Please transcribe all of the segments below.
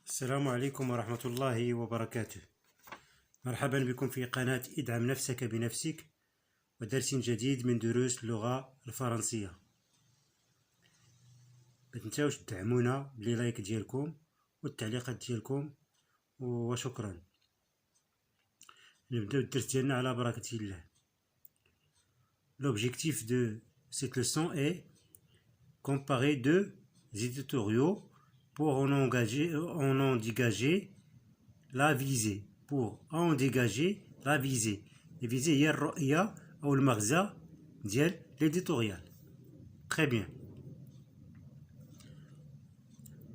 السلام عليكم ورحمة الله وبركاته. مرحبا بكم في قناة ادعم نفسك بنفسك ودرس جديد من دروس اللغة الفرنسية. متنساوش تدعمونا بلي لايك ديالكم والتعليقات ديالكم وشكرا. نبداو الدرس ديالنا على بركة الله. L'objectif de cette leçon est comparer deux éditoriaux pour en dégager la visée. Pour en dégager la visée. La visée هي الرؤية أو المغزى ديال l'éditorial. Très bien.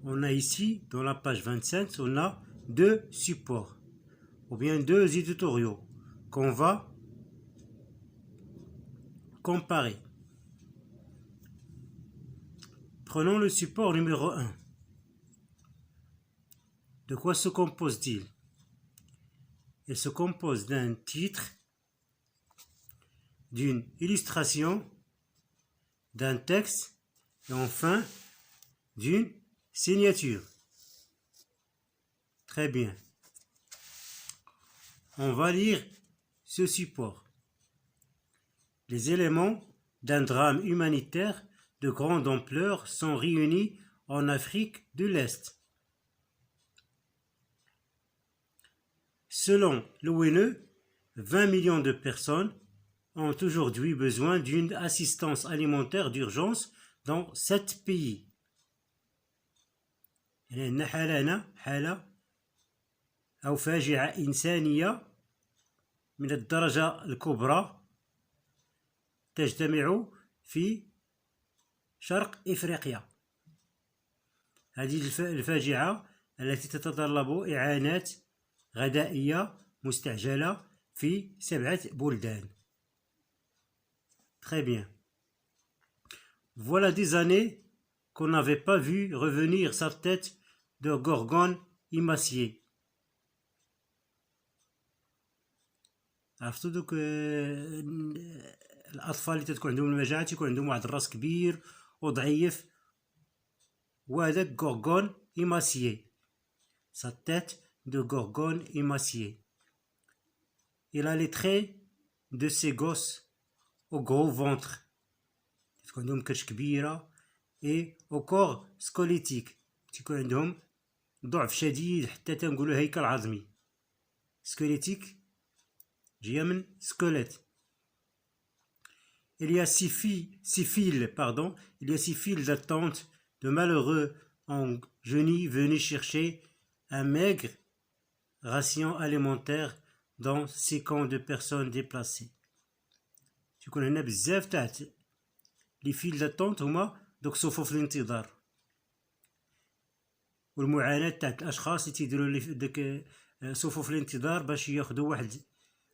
On a ici, dans la page 25, on a deux supports, ou bien deux éditoriaux qu'on va comparer. Prenons le support numéro 1. De quoi se compose-t-il? Il se compose d'un titre, d'une illustration, d'un texte et enfin d'une signature. Très bien. On va lire ce support. Les éléments d'un drame humanitaire de grande ampleur sont réunis en Afrique de l'Est. Selon l'ONU, 20 millions de personnes ont aujourd'hui besoin d'une assistance alimentaire d'urgence dans 7 pays. يعني حالة أو فاجعة إنسانية من الدرجة الكبرى تجتمع في شرق إفريقيا. هذه الفاجعة التي تتطلب إعانات غذائية مستعجلة في 7 بلدان. Très bien. Voilà des années qu'on n'avait pas vu revenir sa tête de gorgone émaciée. عرفتوا دوك الأطفال اللي تكون عندهم المجاعة تيكون عندهم واحد الراس كبير وضعيف، وهذاك gorgone émaciée. Sa tête de gorgone émaciée. Il a les traits de ces gosses au gros ventre تكون عندهم كرش كبيرة et au corps squelettique تكون عندهم ضعف شديد حتى تنقولوا هيكل عظمي. squelettique جاية من squelette. Il y a 6 files d'attente de malheureux en genix venus chercher un maigre ration alimentaire dans ces camps de personnes déplacées. تكون هنا بزاف تاع لي فيل داتونت هما دوك صفوف الانتظار والمعاناة تاع الاشخاص اللي تيديروا داك صفوف الانتظار باش ياخذوا واحد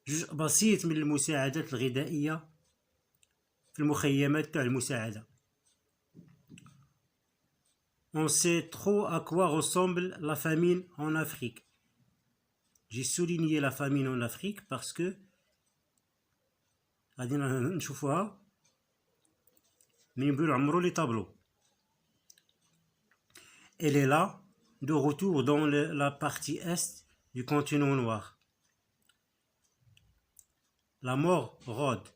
جزء بسيط من المساعدات الغذائية في المخيمات تاع المساعدة. On sait trop à quoi ressemble la famine en Afrique. J'ai souligné la famine en Afrique parce que غادي نشوفوها من يبدو نعمرو لي طابلو. Elle est là, de retour dans la partie est du continent noir. La mort rôde,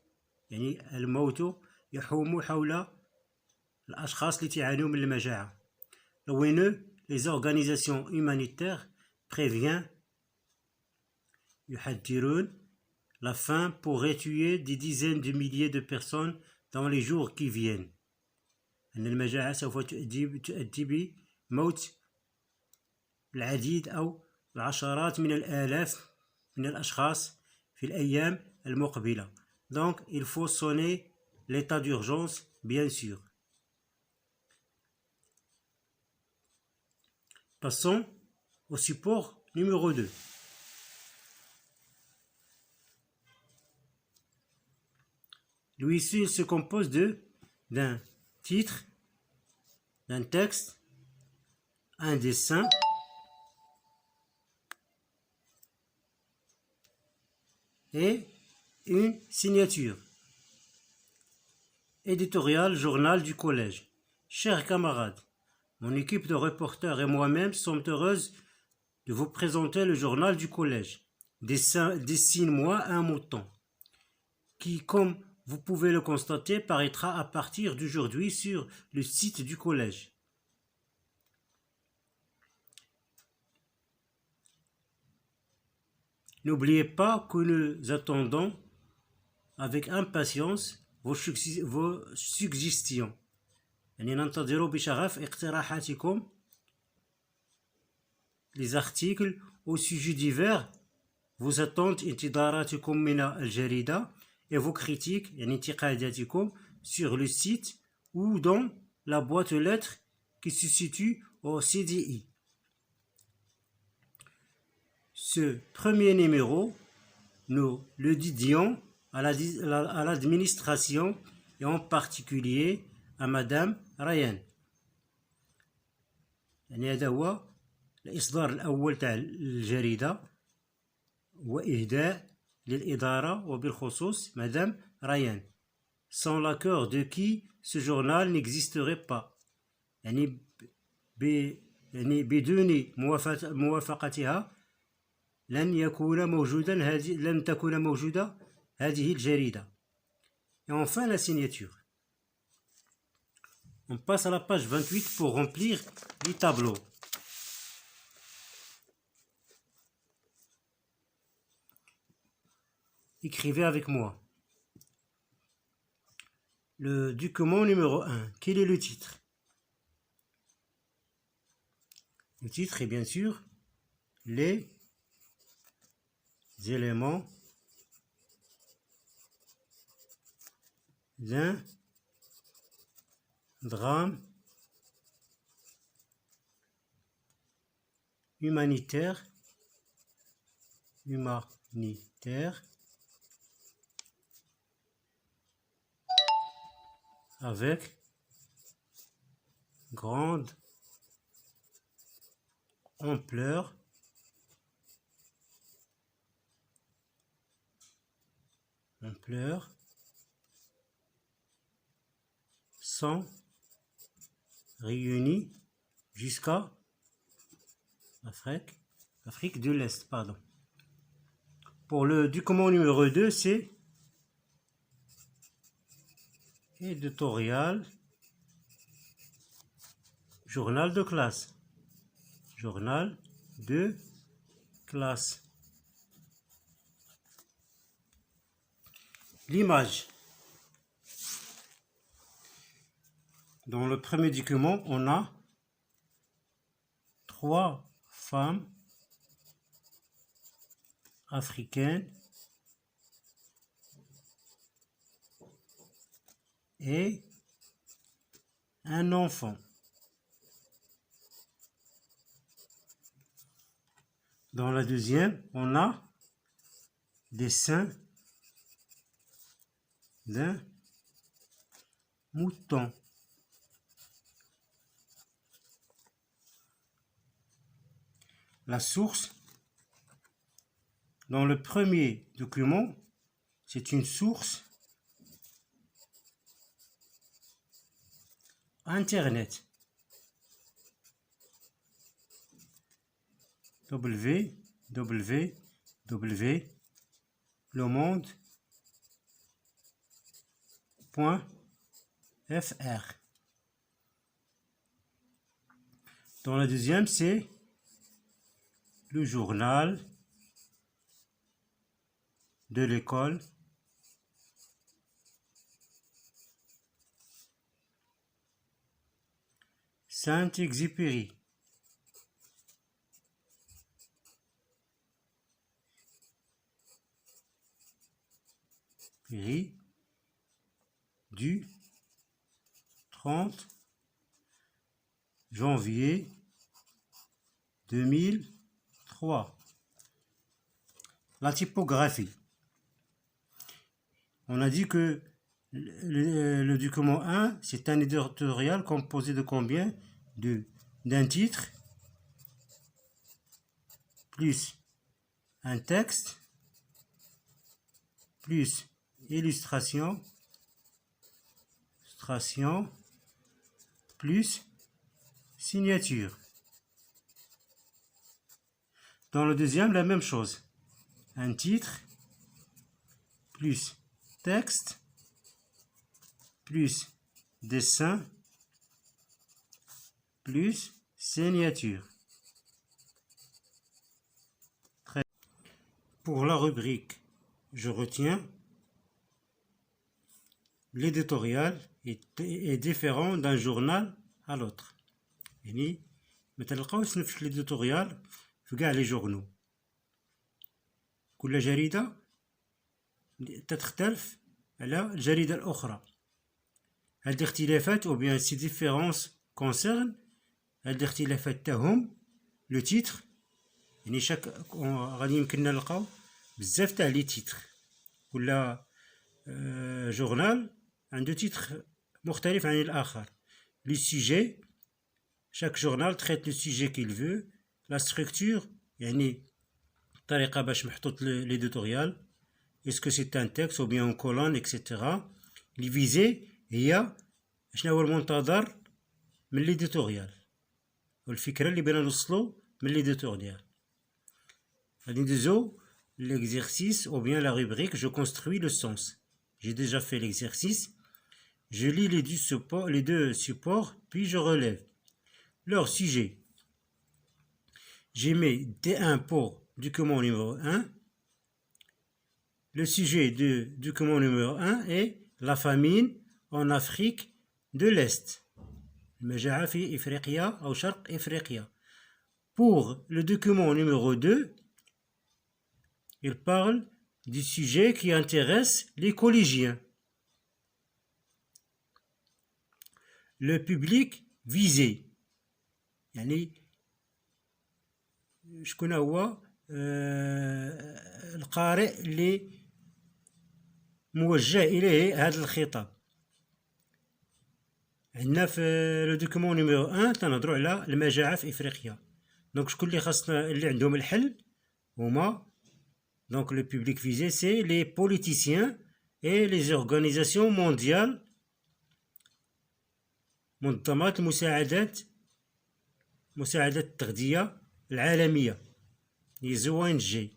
يعني الموت يحوم حول الأشخاص اللي تعانوا من المجاعة. l'ONU, les organisations humanitaires préviennent يحذرون la faim pourrait tuer des dizaines de milliers de personnes dans les jours qui viennent. أن المجاعة سوف تؤدي بموت العديد أو العشرات من الآلاف من الأشخاص في الأيام المقبلة. Donc il faut sonner l'état d'urgence bien sûr. Passons au support numéro 2. Lui ici, il se compose d'un titre, d'un texte, un dessin et une signature. Éditorial journal du collège. Chers camarades, mon équipe de reporters et moi-même sommes heureuses de vous présenter le journal du collège. Dessine-moi un mouton qui, comme vous pouvez le constater, paraîtra à partir d'aujourd'hui sur le site du collège. N'oubliez pas que nous attendons avec impatience vos suggestions. يعني ننتظر بشغف اقتراحاتكم les articles au sujet divers, vos attentes انتظاراتكم من الجريدة et vos critiques يعني انتقاداتكم sur le site ou dans la boîte aux lettres qui se situe au CDI. Ce premier numéro, nous le dédions à l'administration et en particulier à Madame Ryan. يعني هذا هو الإصدار الأول تاع الجريدة وإهداء للإدارة وبالخصوص مدام ريان. Sans l'accord de qui ce journal n'existerait pas. يعني بدون موافقتها لن تكون موجودة هذه الجريدة. Et enfin la signature. On passe à la page 28 pour remplir les tableaux. Écrivez avec moi. Le document numéro 1. Quel est le titre? Le titre est bien sûr les éléments d'un drame humanitaire avec grande ampleur sont réunis jusqu'à Afrique de l'Est, pardon. Pour le document numéro 2, c'est éditorial, journal de classe. L'image. Dans le premier document, on a 3 femmes africaines et un enfant. Dans la deuxième, on a des seins d'un mouton. La source. Dans le premier document, c'est une source Internet. www.lemonde.fr. Dans la deuxième, c'est le journal de l'école Saint-Exupéry. Du 30 janvier 2003. La typographie. On a dit que le document 1, c'est un éditorial composé de combien? D'un titre, plus un texte, plus illustration, plus signature. Dans le deuxième, la même chose. Un titre, plus texte, plus dessin, plus signature. Pour la rubrique, je retiens l'éditorial est différent d'un journal à l'autre. يعني ما تلقاوش نفس l'éditorial في كاع لي جورنو. كل جريدة تختلف على الجريدة الأخرى. هاد الاختلافات ou bien ces différences concernent هاد الاختلافات تاعهم لو تيتر. يعني غادي يمكننا نلقاو بزاف تاع لي تيتر. كل جورنال عنده تيتر مختلف عن الآخر. لي سوجي chaque journal traite le sujet qu'il veut. La structure يعني الطريقة باش محطوط l'éditorial. Est-ce que c'est un texte ou bien une colonne etc. Les visées هي شنو هو المنتظر من l'éditorial والفكرة اللي بغينا نوصلو من l'éditorial. غادي ندوزو l'exercice ou bien la rubrique je construis le sens. J'ai déjà fait l'exercice. Je lis les deux supports puis je relève leur sujet. J'ai mis D1 pour document numéro 1. Le sujet du document numéro 1 est la famine en Afrique de l'Est. المجاعة في إفريقيا أو شرق إفريقيا. Pour le document numéro 2, il parle du sujet qui intéresse les collégiens. Le public visé. يعني شكون هو القارئ اللي موجه إليه هذا الخطاب. عندنا في لو دوكومون نيميرو 1 تنهضروا على المجاعة في إفريقيا. دونك شكون اللي خاصنا اللي عندهم الحل هما donc le public visé c'est les politiciens et les organisations mondiales منظمات المساعدات التغذية العالمية les ONG.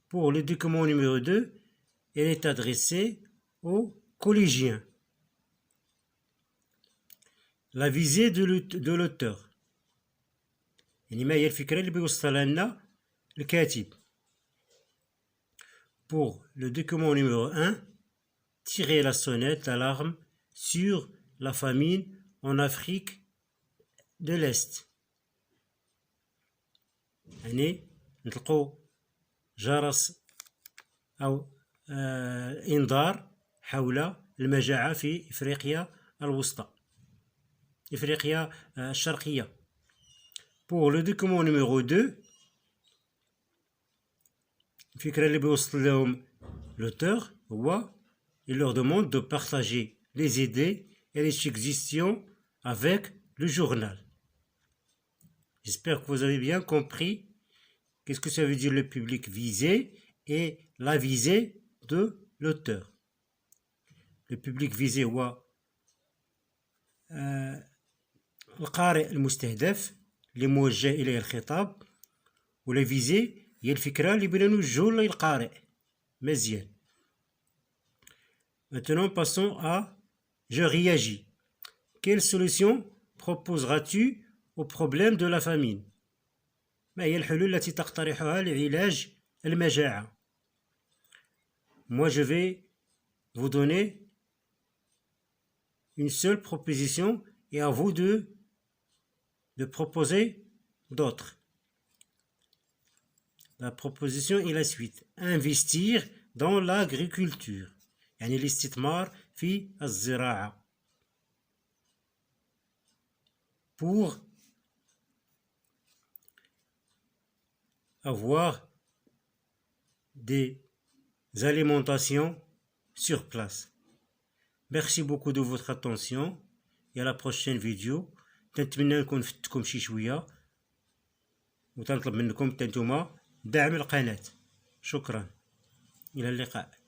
Pour le document numéro 2, elle est adressée aux collégiens. La visée de l'auteur يعني ما هي الفكرة اللي بيوصلها لنا الكاتب. Pour le document numéro 1, tirer la sonnette d'alarme sur la famine en Afrique de l'Est. يعني نطلقوا جرس أو إنذار حول المجاعة في إفريقيا الوسطى إفريقيا الشرقية. Pour le document numéro 2, الفكرة اللي بيوصل لهم l'auteur هو il leur demande de partager les idées et les suggestions avec le journal. J'espère que vous avez bien compris qu'est-ce que ça veut dire le public visé et la visée de l'auteur. Le public visé هو القارئ المستهدف اللي موجه إليه الخطاب. ولا visée هي الفكرة اللي بغينا نوجهو للقارئ مزيان. Maintenant passons à je réagis. Quelle solution proposeras-tu au problème de la famine? ما هي الحلول التي تقترحها لعلاج المجاعة؟ Moi je vais vous donner une seule proposition et à vous de proposer d'autres. La proposition est la suite. Investir dans l'agriculture. يعني الاستثمار في الزراعة. Pour avoir des alimentations sur place. Merci beaucoup de votre attention et à la prochaine vidéo. نتمنى نكون فدتكم شي شوية وتنطلب منكم نتوما دعم القناة. شكرا إلى اللقاء.